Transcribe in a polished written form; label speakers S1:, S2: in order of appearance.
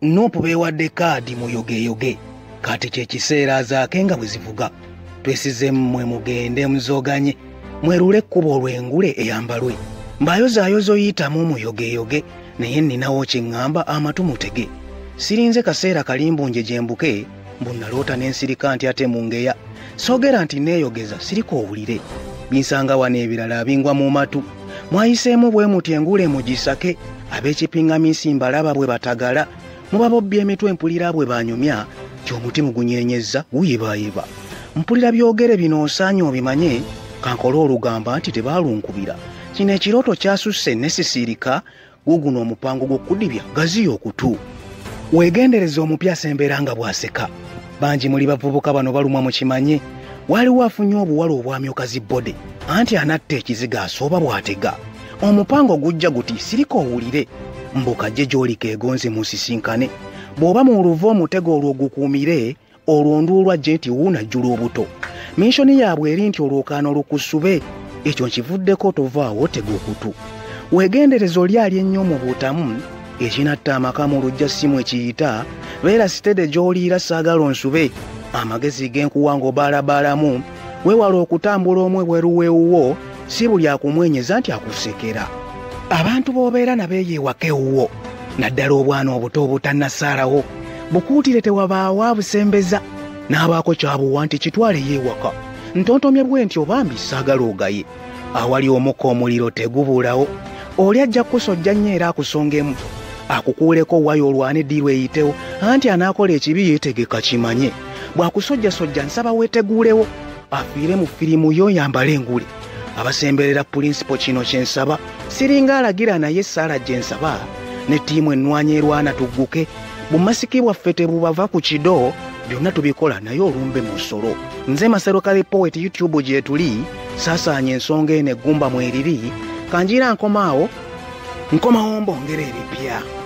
S1: Nuupu beewadde kaadi muyogeyoge kati kye kiseera zaake nga bwe zivuga. Twesize mmwe mugende muzoganye mwerule ekkubo olw'engule eyambalwe. Mbayozaayozo yitamu muyogeyoge naye nninawo kye ŋŋamba amatu mutege. Sirinze kaseera kalimbunje gyembuke mbu naloota n'ensirika nti ate mungeya. Soogera nti neeyogeza siriko owulire. Binsanga wano ebirala abingwa mu matu. Mwayiseemu bwe muti engule mugisake ab'ekipiŋŋamisi mbalaba bwe batagala. Muba bobbye emitwe mpulira bwe banyumya ky'omuti mugunyeenyezza guyibayiba. Mpulira byogere bino osaanye obimanye kankole olugamba nti tebaalunkubira. Kino ekirooto kyasusse ne sisiirika guguno omupango gw'okkudibya gaziya okutu. Weegendereza omupya asembeera nga bw'aseka. Bangi muli bavubuka bano balumwa mu kimanye. Waliwo afunye obuwala obwamyoka zibbode anti anatta ekiziga asooba bw'atega. Omupango gujja guti siriko owulire. Mbukajje gy'olika egonze musisinkane. Bw'oba mu luva omutego olwo gukuumire olwo nduulwa gye nti wuunajjula obuto. Minshoni yaabwe eri nti olwokaano olukusube ekyo nkivuddeko tovaawo tega okutu. Weegendereza oli ali ennyo mu buutamu ekinatta amaka mu lujja ssimu ekiyita beera sitede gy'oliira saagala onsube. Amagezi g'enkuwanga obaalabaalamu weewala okutambula omwe bweruweewuwo si buli akumwenyeza nti akusekera. Abantu b'obeera nabeeyeewaka ewuwo naddala obwana obuto obutannasaalawo bukuutire tewabaawo abusembeza n'abaako kyabuwa nti kitwale yeewaka. Ntontomye bwe nti obambi saagala ogaye. Awali omukka omuliro tegubuulawo. Oli ajja kusojja nnyo era akusongemu akukuuleko wayo olwane eddiirwa eyitewo anti anaakola ekibi yeetegeka kimanye. Bw'akusojjasojja nsaba weeteguulewo afiire mu firimu yo yambale engule. Abasemberera pulinsipo kino kye nsaba siringa alagira naye saala gye nsaba ne ttiimu ennwanya erwana tugguke. Bumasiki bwaffe tebubava ku kido byonna tubikola naye olumbe mu nsolo. Nze Masero Kale Poet YouTube gye tuli saasaanya ensonga eno eggumba mweriri kanjira nkomawo mbongera ebipya.